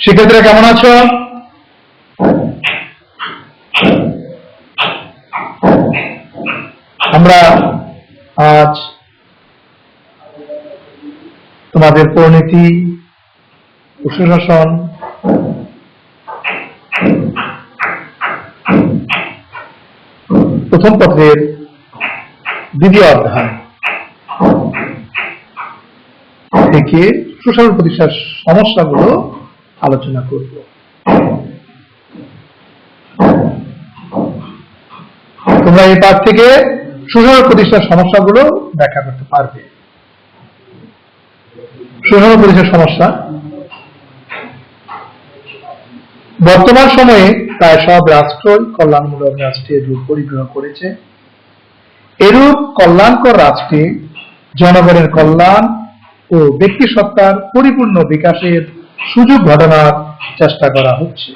শিক্ষার্থীরা কেমন আছো? আমরা আজ তোমাদের পরিণতি ও সুশাসন প্রথম পত্রের দ্বিতীয় অধ্যায় থেকে সুশাসন প্রতিষ্ঠার সমস্যাগুলো আলোচনা করব। তোমরা এই পাঠ থেকে সুশাসন প্রতিষ্ঠার সমস্যাগুলো ব্যাখ্যা করতে পারবে। সুশাসন প্রতিষ্ঠার সমস্যা বর্তমান সময়ে প্রায় সব রাষ্ট্রই কল্যাণমূলক রাষ্ট্রের রূপ পরিগ্রহ করেছে। এরূপ কল্যাণকর রাষ্ট্রে জনগণের কল্যাণ ও ব্যক্তিসত্তার পরিপূর্ণ বিকাশের সুযোগ ঘটানোর চেষ্টা করা হচ্ছে।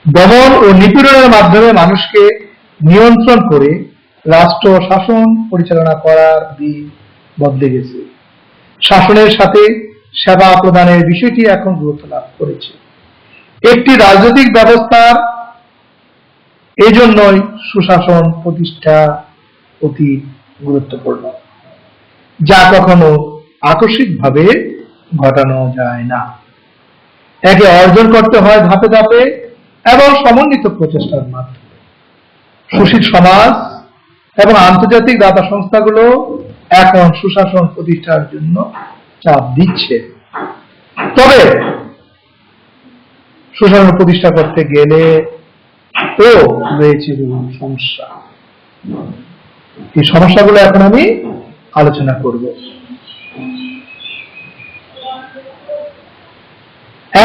দমন ও নিপীড়নের মাধ্যমে মানুষকে নিয়ন্ত্রণ করে রাষ্ট্র শাসন পরিচালনা করার দিক বদলে গেছে। শাসনের সাথে সেবা প্রদানের বিষয়টি এখন গুরুত্ব লাভ করেছে। একটি রাজনৈতিক ব্যবস্থার এজন্যই সুশাসন প্রতিষ্ঠা অতি গুরুত্বপূর্ণ, যা কখনো আকস্মিকভাবে ঘটানো যায় না। একে অর্জন করতে হয় ধাপে ধাপে এবং সমন্বিত প্রচেষ্টার মাধ্যমে। সুশীল সমাজ এবং আন্তর্জাতিক দাতা সংস্থাগুলো এখন সুশাসন প্রতিষ্ঠার জন্য চাপ দিচ্ছে। তবে সুশাসন প্রতিষ্ঠা করতে গেলে তো রয়েছে বিভিন্ন সমস্যা। এই সমস্যাগুলো এখন আমি আলোচনা করব।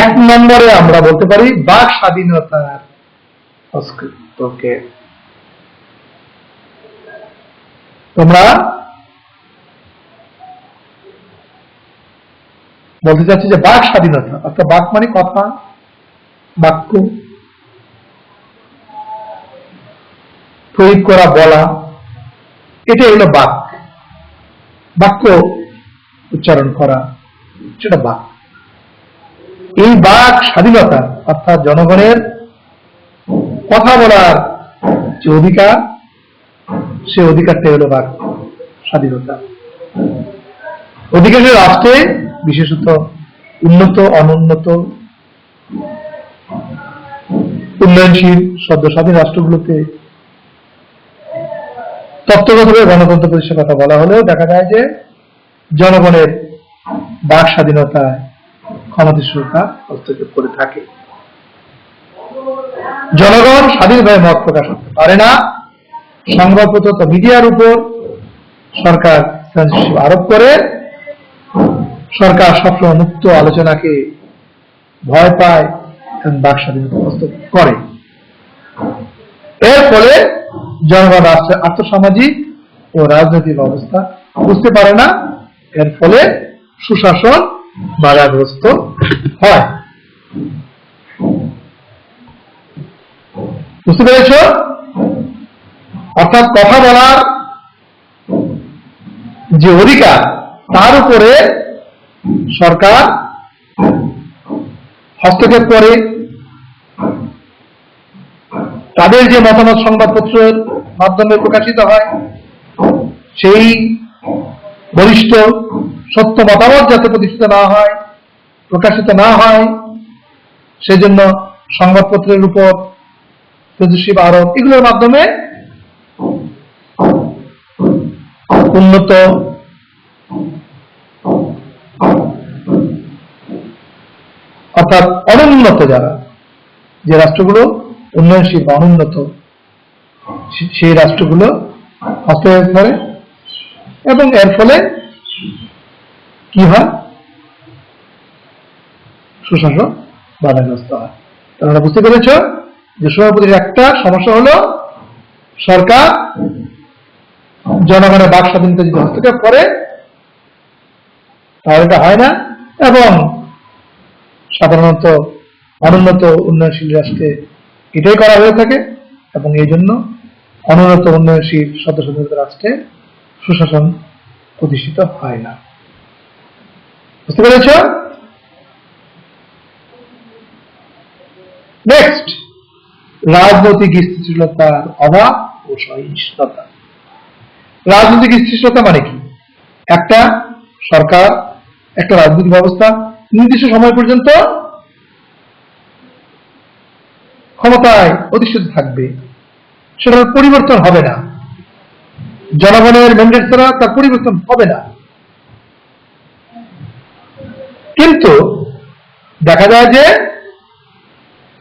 এক নম্বরে আমরা বলতে পারি বাক স্বাধীনতার অস্তিত্বকে। তোমরা বলতে চাচ্ছি যে বাক স্বাধীনতা অর্থাৎ বাক মানে কথা, বাক্য প্রয়োগ করা, বলা, এটাই হলো বাক। বাক্য উচ্চারণ করা, সেটা বাক। এই বাক স্বাধীনতা অর্থাৎ জনগণের কথা বলার যে অধিকার, সে অধিকারটাই হলো বাক স্বাধীনতা। অধিকাংশ রাষ্ট্রে, বিশেষত উন্নত, অনুন্নত, উন্নয়নশীল, সদ্য স্বাধীন রাষ্ট্রগুলোতে তত্ত্বগতভাবে গণতন্ত্র প্রতিষ্ঠার কথা বলা হলেও দেখা যায় যে জনগণের বাক স্বাধীনতায় ক্ষমতাসীন সরকার হস্তক্ষেপ করে থাকে। জনগণ স্বাধীনভাবে মত প্রকাশ করতে পারে না। সংবাদপত্র, মিডিয়ার উপর সরকার সেন্সরশিপ আরোপ করে। সরকার সবসময় মুক্ত আলোচনাকে ভয় পায় এবং বাক স্বাধীনতা হস্তক্ষেপ করে। এর ফলে জনগণ রাষ্ট্রের আর্থসামাজিক ও রাজনৈতিক অবস্থা বুঝতে পারে না। এর ফলে সুশাসন বাধাগ্রস্ত হয়। বুঝতে পেরেছ? অর্থাৎ কথা বলার যে অধিকার, তার উপরে সরকার হস্তক্ষেপ করে। তাদের যে মতামত সংবাদপত্রের মাধ্যমে প্রকাশিত হয়, সেই বলিষ্ঠ সত্য মতামত যাতে প্রতিষ্ঠিত না হয়, প্রকাশিত না হয়, সেজন্য সংবাদপত্রের উপর সেন্সরশিপ আরোপ, এগুলোর মাধ্যমে উন্নত অর্থাৎ অনুন্নত যারা, যে রাষ্ট্রগুলো উন্নয়নশীল বা অনুন্নত, সেই রাষ্ট্রগুলো হস্তক্ষেপ করে এবং এর ফলে কি হয়? সুশাসন বাধাগ্রস্ত হয়। তোমরা বুঝতে পেরেছ যে সুশাসনের একটা সমস্যা হলো সরকার জনগণের বাক স্বাধীনতা যদি হস্তক্ষেপ করে তাহলে এটা হয় না, এবং সাধারণত অনুন্নত উন্নয়নশীল রাষ্ট্রে এটাই করা হয়ে থাকে, এবং এই জন্য অনুন্নত উন্নয়নশীল সদস্য রাষ্ট্রে সুশাসন প্রতিষ্ঠিত হয় না। বুঝতে পেরেছ? নেক্সট, রাজনৈতিক স্থিতিশীলতার অভাব ও সহিষ্ণুতা। রাজনৈতিক স্থিতিশীলতা মানে কি? একটা সরকার, একটা রাজনৈতিক ব্যবস্থা নির্দিষ্ট সময় পর্যন্ত ক্ষমতায় অধিষ্ঠিত থাকবে, সেটার পরিবর্তন হবে না। জনগণের ম্যান্ডেট ছাড়া তার পরিবর্তন হবে না। কিন্তু দেখা যায় যে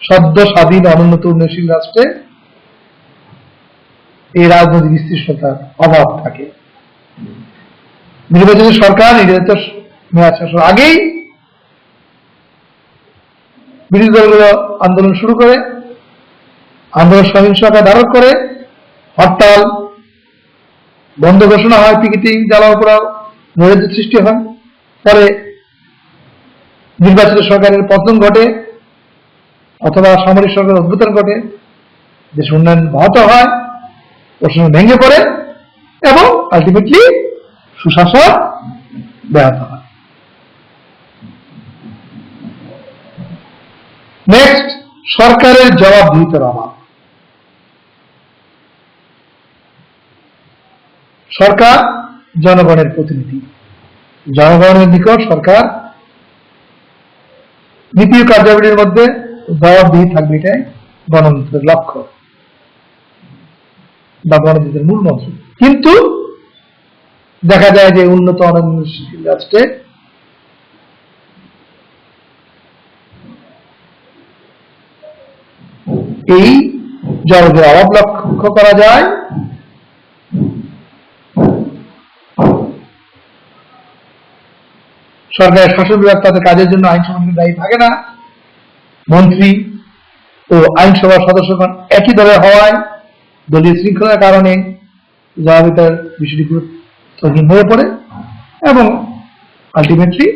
সদ্য স্বাধীন অনুন্নত উন্নয়নশীল রাষ্ট্রে এই রাজনৈতিক স্থিতিশীলতার অভাব থাকে। নির্বাচিত সরকার নির্বাচিত মেয়াদ শেষের আগেই বিরোধী দলগুলো আন্দোলন শুরু করে, আন্দোলন সহিংস আকার ধারণ করে, হরতাল বন্ধ ঘোষণা হয়, পিকেটিং জ্বালাও পোড়াও নৈরাজ্যের সৃষ্টি হয়। পরে নির্বাচিত সরকারের পতন ঘটে অথবা সামরিক সরকারের উদ্বোধন ঘটে, দেশ উন্নয়ন ব্যাহত হয়, প্রশাসন ভেঙে পড়ে এবং আলটিমেটলি সুশাসন ব্যাহত হয়। নেক্সট, সরকারের জবাবদিহিতার অভাব। সরকার জনগণের প্রতিনিধি, জনগণের নিকট সরকার নীতি ও কার্যাবলীর মধ্যে জবাবদিহি থাকবে, এটাই গণতন্ত্রের লক্ষ্য বা গণতন্ত্রের মূল মন্ত্র। কিন্তু দেখা যায় যে উন্নত অনুন্নয়নশীল রাষ্ট্রে এই জবাবের অভাব লক্ষ্য করা যায়। সরকারের শাসন বিভাগ তাদের কাজের জন্য আইন সমন্বয়ের দায়ী থাকে না। মন্ত্রী ও আইনসভার সদস্যগণ একই দলে হওয়ায় দলীয় শৃঙ্খলার কারণে জবাবদিহিতার বিষয়টি গুরুত্বহীন হয়ে পড়ে এবং আলটিমেটলি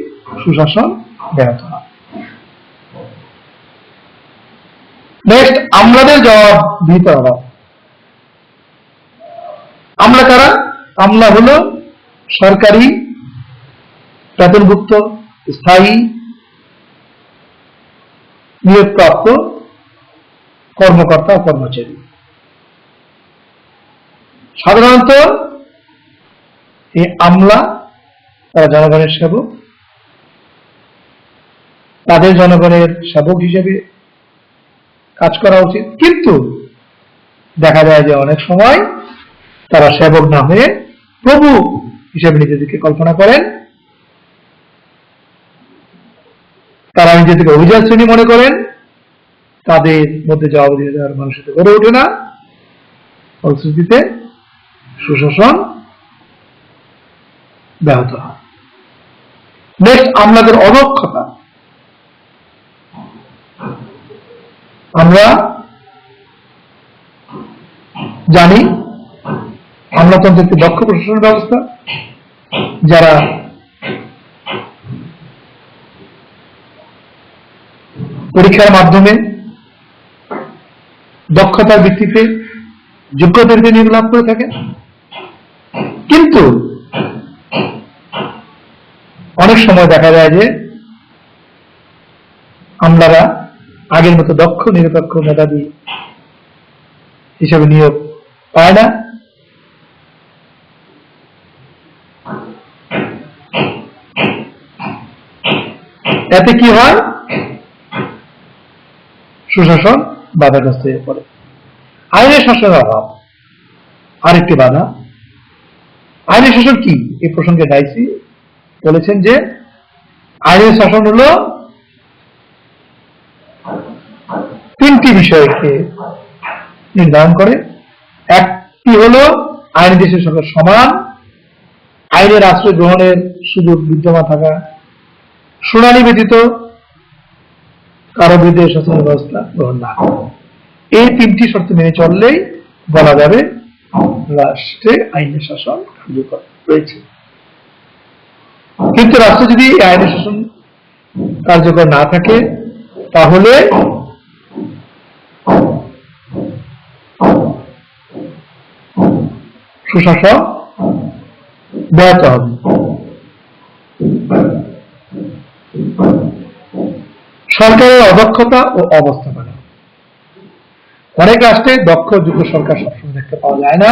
সুশাসন ব্যাহত হয়। নেক্সট, আমলাদের জবাবদিহিতার অভাব। আমলা কারা? আমলা হলো সরকারি বেতনভুক্ত স্থায়ী নিয়োগপ্রাপ্ত কর্মকর্তা ও কর্মচারী। সাধারণত এই আমলা তারা জনগণের সেবক, তাদের জনগণের সেবক হিসেবে কাজ করা উচিত। কিন্তু দেখা যায় যে অনেক সময় তারা সেবক না হয়ে প্রভু হিসেবে নিজেদেরকে কল্পনা করেন। তারা নিজেদেরকে অভিজাত শ্রেণী মনে করেন, তাদের মধ্যে জবাবদিহি দেওয়ার মানুষের গড়ে ওঠে না, ফলশ্রুতিতে সুশাসন ব্যাহত হয়। নেক্সট, আমলাদের অদক্ষতা। আমরা জানি আমলাতন্ত্র একটি দক্ষ প্রশাসন ব্যবস্থা, যারা পরীক্ষার মাধ্যমে দক্ষতার ভিত্তিতে যোগ্যতার নিয়োগ লাভ করে থাকে। কিন্তু অনেক সময় দেখা যায় যে আমলারা আগের মতো দক্ষ নিরপেক্ষ মেধাবী হিসেবে নিয়োগ পায় না। এতে কি হয়? সুশাসন বাধাগ্রস্ত হয়ে পড়ে। আইনের শাসনের অভাব আরেকটি বাধা। আইনের শাসন কি? এই প্রসঙ্গে ডাইসি বলেছেন যে আইনের শাসন হলো তিনটি বিষয়কে নির্ধারণ করে। একটি হলো আইন দেশের সঙ্গে সমান, আইনের আশ্রয় গ্রহণের সুযোগ বিদ্যমান থাকা, শুনানি ব্যতীত কারো বিরুদ্ধে শাসন ব্যবস্থা গ্রহণ না করা। এই তিনটি শর্ত মেনে চললেই বলা যাবে রাষ্ট্রে আইনের শাসন কার্যকর রয়েছে। কিন্তু রাষ্ট্রে যদি আইনের শাসন কার্যকর না থাকে তাহলে সুশাসন ব্যাহত হবে। সরকারের অদক্ষতা ও অবস্থাপনা। অনেক রাষ্ট্রে দক্ষ যোগ্য সরকার সবসময় দেখতে পাওয়া যায় না।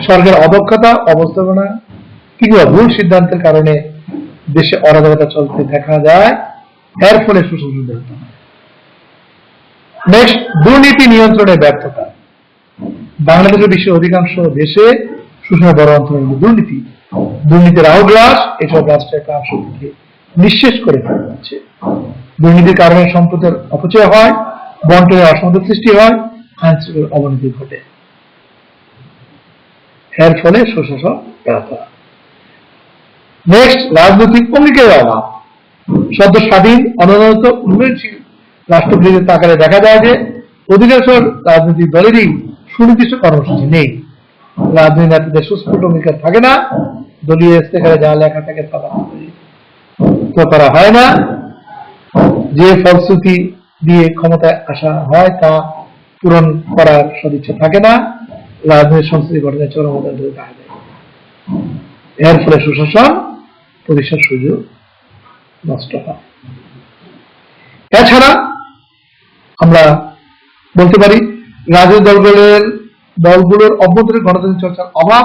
সরকারের অদক্ষতা, অবস্থাপনা কিংবা ভুল সিদ্ধান্তের কারণে দেশে অরাজকতা চলতে দেখা যায়, এর ফলে সুশাসন ব্যাহত হয়। নেক্সট, দুর্নীতি নিয়ন্ত্রণে ব্যর্থতা। বাংলাদেশের বিশ্বের অধিকাংশ দেশে সুশাসনের বড় অন্তর হল দুর্নীতি। দুর্নীতির আহ্লাস এসব রাষ্ট্রের একটা অংশকে নিঃশেষ করে ফেলা হচ্ছে। দুর্নীতির কারণে সম্পদের অপচয় হয়, বন্টনের অসমতার সৃষ্টি হয়, আইনশৃঙ্খলার অবনতি ঘটে। এর ফলে সুশাসন ব্যাহত হয়। নেক্সট, রাজনৈতিক অঙ্গীকারের অভাব। সদ্য স্বাধীন অনুন্নত উন্নয়নশীল রাষ্ট্রগুলিতে আকারে দেখা যায় যে অধিকাংশ রাজনৈতিক দলেরই সুনির্দিষ্ট কর্মসূচি নেই। রাজনৈতিক নেতাদের সুস্পষ্ট অঙ্গীকার থাকে না, দলীয় ইস্তেহারে যা লেখা থাকে তা করা হয় না, যে ফলশ্রুতি দিয়ে ক্ষমতায় আসা হয় তা পূরণ করার সদিচ্ছা থাকে না, রাজনৈতিক সংস্কৃতি গঠনের চরমতা দেখা যায়। এর ফলে সুশাসন প্রতিষ্ঠার সুযোগ নষ্ট হয়। এছাড়া আমরা বলতে পারি রাজনৈতিক দলগুলোর অভ্যন্তরীণ গণতান্ত্রিক চর্চার অভাব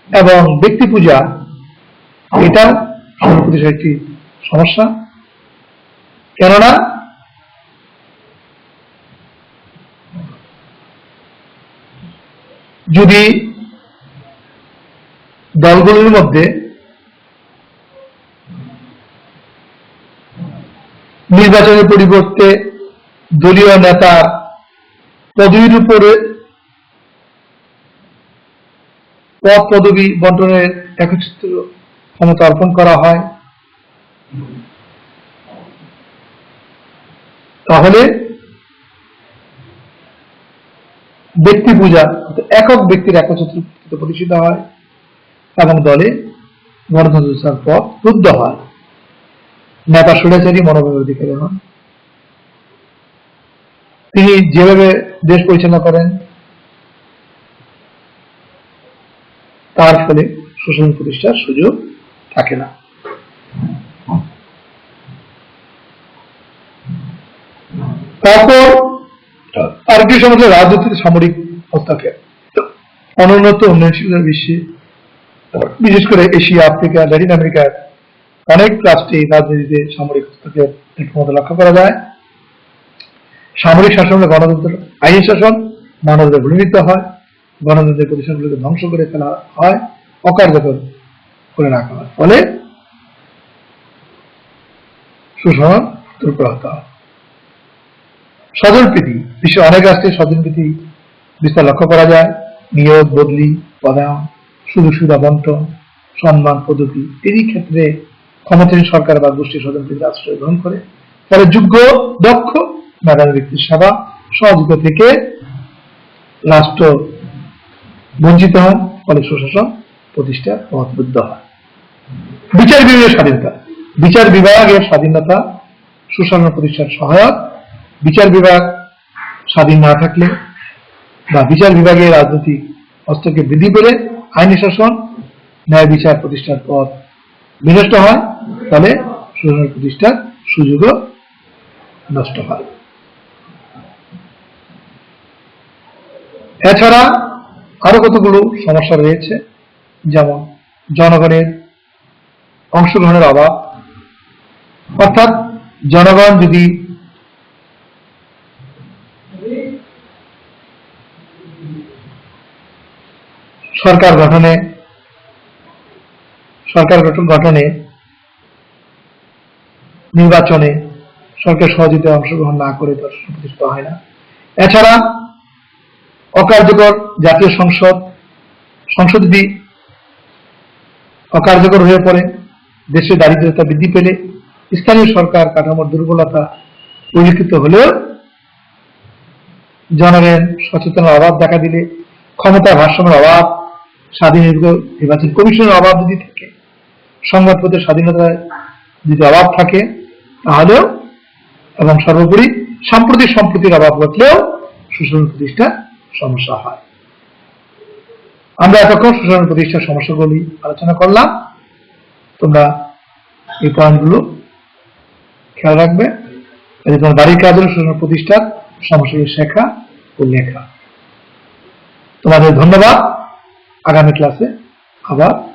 এবং ব্যক্তি পূজা, এটা সর্বপ্রতিষ্ঠার একটি সমস্যা। কেননা যদি দলগুলোর মধ্যে নির্বাচনের পরিবর্তে দলীয় নেতার পদবীর উপরে পদ পদবী বন্টনের একত্রিত ক্ষমতা অর্পণ করা হয়, তাহলে ব্যক্তি পূজা, একক ব্যক্তির একত্রিত প্রতিষ্ঠিত হয় এবং দলে গণতন্ত্রের পথ রুদ্ধ হয়। নেতা স্বৈরাচারী মনোভাবের অধিকারী হন। তিনি যেভাবে দেশ পরিচালনা করেন তার ফলে সুশাসন প্রতিষ্ঠার সুযোগ থাকে না। তারপর আরেকটি সমস্যা রাজনৈতিক সামরিক হস্তক্ষেপ। অনুন্নত উন্নয়নশীল বিশ্বে, বিশেষ করে এশিয়া, আফ্রিকা, ল্যাটিন আমেরিকার অনেক রাষ্ট্রে রাজনীতিতে সামরিক হস্তক্ষেপ ক্ষমতা লক্ষ্য করা যায়। সামরিক শাসন গণতন্ত্র, আইনি শাসন মানবদের ভূমিকা হয়, গণতন্ত্রের প্রতিষ্ঠানগুলোকে ধ্বংস করে ফেলা হয়, অকার্যকর করে রাখা হয়, ফলে সুশাসন দুর্বলতা হয়। স্বজনপ্রীতি, বিশ্বের অনেক রাষ্ট্রে স্বজনপ্রীতি বিস্তার লক্ষ্য করা যায়। নিয়োগ, বদলি, পদায়ন, সুযোগ সুবিধা বন্টন, সম্মান, পদবি, এই ক্ষেত্রে ক্ষমতাসীন সরকার বা গোষ্ঠী স্বজনপ্রীতির আশ্রয় গ্রহণ করে, ফলে যোগ্য, দক্ষ, মেধাবী ব্যক্তির সেবা সহযোগিতা থেকে রাষ্ট্র বঞ্চিত হয়, ফলে সুশাসন প্রতিষ্ঠা পথবদ্ধ হয়। বিচার বিভাগের স্বাধীনতা। বিচার বিভাগের স্বাধীনতা সুশাসন প্রতিষ্ঠার সহায়ক। বিচার বিভাগ স্বাধীন না থাকলে বা বিচার বিভাগের রাজনৈতিক হস্তক্ষেপ বৃদ্ধি পেলে আইনি শাসন, ন্যায় বিচার প্রতিষ্ঠার পথ বিনষ্ট হয়, ফলে সুশাসন প্রতিষ্ঠার সুযোগও নষ্ট হয়। এছাড়া আরো কতগুলো সমস্যা রয়েছে, যেমন জনগণের অংশগ্রহণের অভাব। অর্থাৎ জনগণ যদি সরকার গঠনে নির্বাচনে সরকার সহযোগিতায় অংশগ্রহণ না করে তা প্রতিষ্ঠিত হয় না। এছাড়া অকার্যকর জাতীয় সংসদ যদি অকার্যকর হয়ে পড়ে, দেশে দারিদ্রতা বৃদ্ধি পেলে, স্থানীয় সরকার কাঠামোর দুর্বলতা পরিলক্ষিত হলেও, জনগণের সচেতনতার অভাব দেখা দিলে, ক্ষমতার ভারসাম্যের অভাব, স্বাধীন নির্বাচন কমিশনের অভাব যদি থাকে, সংবাদপত্রের স্বাধীনতায় যদি অভাব থাকে, তাহলেও এবং সর্বোপরি সাম্প্রতিক সম্প্রীতির অভাব ঘটলেও সুশাসন প্রতিষ্ঠা সমস্যা হয়। আমরা এতক্ষণ সুশাসন প্রতিষ্ঠার সমস্যাগুলি আলোচনা করলাম। তোমরা এই পয়েন্টগুলো খেয়াল রাখবে। এটি তোমার বাড়ির কাজ হলো সুষম প্রতিষ্ঠার সমস্যাগুলি শেখা ও লেখা। তোমাদের ধন্যবাদ। আগামী ক্লাসে আবার